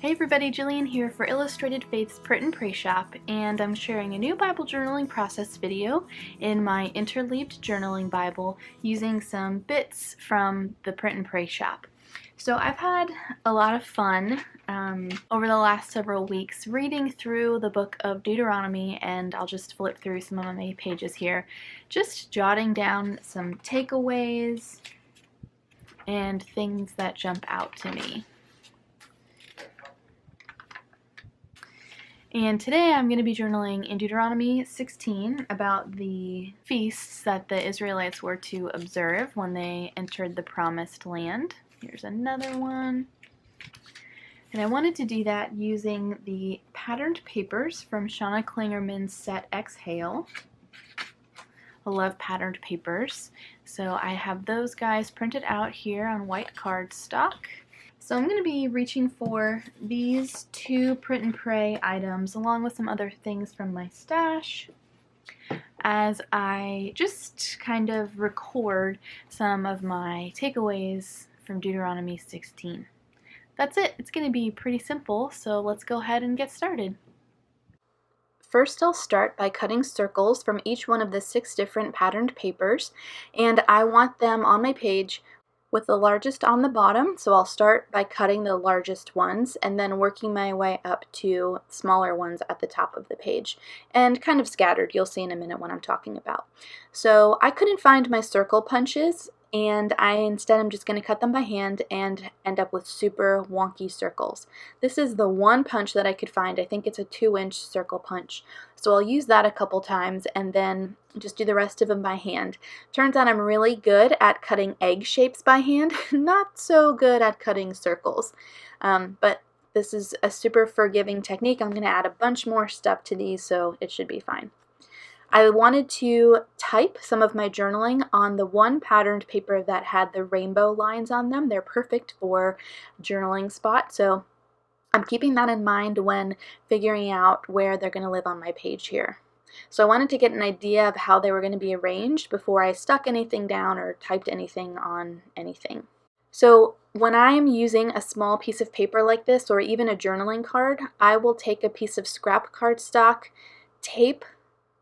Hey everybody, Jillian here for Illustrated Faith's Print and Pray Shop, and I'm sharing a new Bible journaling process video in my Interleaved Journaling Bible using some bits from the Print and Pray Shop. So I've had a lot of fun over the last several weeks reading through the book of Deuteronomy, and I'll just flip through some of my pages here, just jotting down some takeaways and things that jump out to me. And today I'm going to be journaling in Deuteronomy 16 about the feasts that the Israelites were to observe when they entered the Promised Land. Here's another one. And I wanted to do that using the patterned papers from Shauna Klingerman's set Exhale. I love patterned papers. So I have those guys printed out here on white cardstock. So I'm going to be reaching for these two Print and Pray items along with some other things from my stash as I just kind of record some of my takeaways from Deuteronomy 16. That's it. It's going to be pretty simple, so let's go ahead and get started. First, I'll start by cutting circles from each one of the 6 different patterned papers, and I want them on my page with the largest on the bottom, so I'll start by cutting the largest ones and then working my way up to smaller ones at the top of the page, and kind of scattered. You'll see in a minute what I'm talking about. So I couldn't find my circle punches, and instead I'm just going to cut them by hand and end up with super wonky circles. This is the one punch that I could find. I think it's a 2-inch circle punch. So I'll use that a couple times and then just do the rest of them by hand. Turns out I'm really good at cutting egg shapes by hand, not so good at cutting circles. But this is a super forgiving technique. I'm going to add a bunch more stuff to these, so it should be fine. I wanted to type some of my journaling on the one patterned paper that had the rainbow lines on them. They're perfect for journaling spot, so I'm keeping that in mind when figuring out where they're going to live on my page here. So I wanted to get an idea of how they were going to be arranged before I stuck anything down or typed anything on anything. So when I'm using a small piece of paper like this, or even a journaling card, I will take a piece of scrap cardstock, tape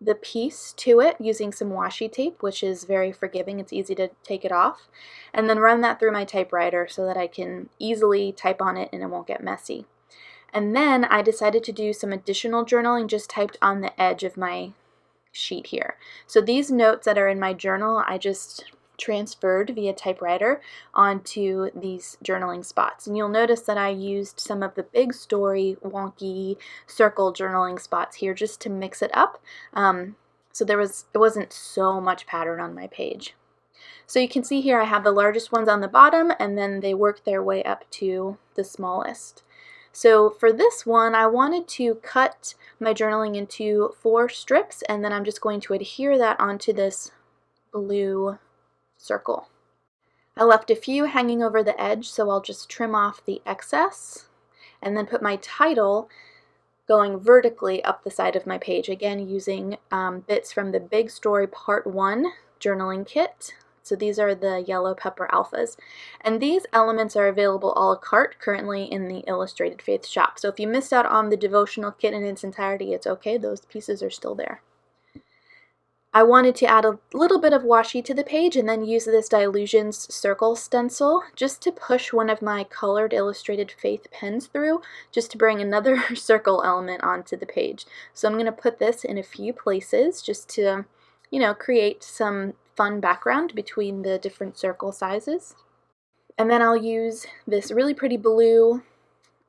the piece to it using some washi tape, which is very forgiving. It's easy to take it off, and then run that through my typewriter so that I can easily type on it and it won't get messy. And then I decided to do some additional journaling just typed on the edge of my sheet here. So these notes that are in my journal, I just transferred via typewriter onto these journaling spots. And you'll notice that I used some of the big story wonky circle journaling spots here just to mix it up. So it wasn't so much pattern on my page. So you can see here I have the largest ones on the bottom, and then they work their way up to the smallest. So for this one, I wanted to cut my journaling into 4 strips, and then I'm just going to adhere that onto this blue circle. I left a few hanging over the edge, so I'll just trim off the excess and then put my title going vertically up the side of my page, again using bits from the Big Story Part 1 journaling kit. So these are the yellow pepper alphas. And these elements are available a la carte currently in the Illustrated Faith shop. So if you missed out on the devotional kit in its entirety, it's okay. Those pieces are still there. I wanted to add a little bit of washi to the page and then use this Dylusions Circle Stencil just to push one of my colored Illustrated Faith pens through, just to bring another circle element onto the page. So I'm going to put this in a few places just to, create some fun background between the different circle sizes. And then I'll use this really pretty blue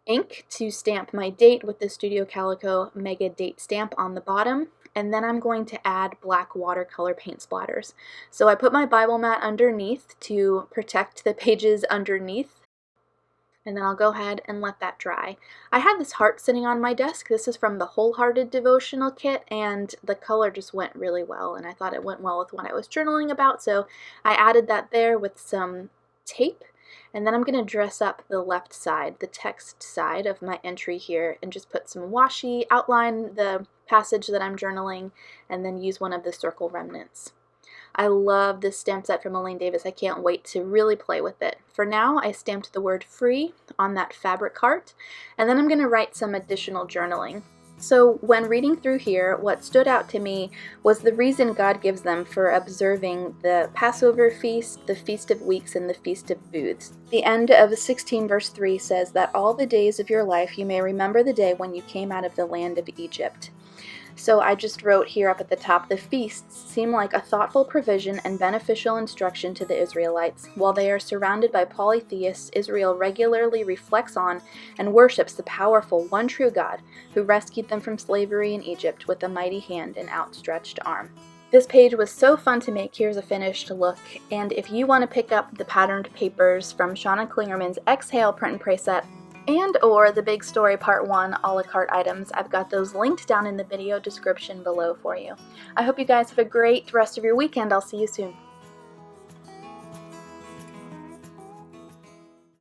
ink to stamp my date with the Studio Calico Mega Date stamp on the bottom. And then I'm going to add black watercolor paint splatters. So I put my Bible mat underneath to protect the pages underneath, and then I'll go ahead and let that dry. I had this heart sitting on my desk. This is from the Wholehearted devotional kit, and the color just went really well, and I thought it went well with what I was journaling about, so I added that there with some tape. And then I'm going to dress up the left side, the text side of my entry here, and just put some washi, outline the passage that I'm journaling, and then use one of the circle remnants. I love this stamp set from Elaine Davis. I can't wait to really play with it. For now, I stamped the word free on that fabric heart, and then I'm going to write some additional journaling. So when reading through here, what stood out to me was the reason God gives them for observing the Passover feast, the Feast of Weeks, and the Feast of Booths. The end of 16 verse 3 says that all the days of your life you may remember the day when you came out of the land of Egypt. So I just wrote here up at the top, the feasts seem like a thoughtful provision and beneficial instruction to the Israelites. While they are surrounded by polytheists, Israel regularly reflects on and worships the powerful one true God who rescued them from slavery in Egypt with a mighty hand and outstretched arm. This page was so fun to make. Here's a finished look, and if you want to pick up the patterned papers from Shauna Klingerman's Exhale print and pray set, and or the Big Story Part 1 a la carte items, I've got those linked down in the video description below for you. I hope you guys have a great rest of your weekend. I'll see you soon.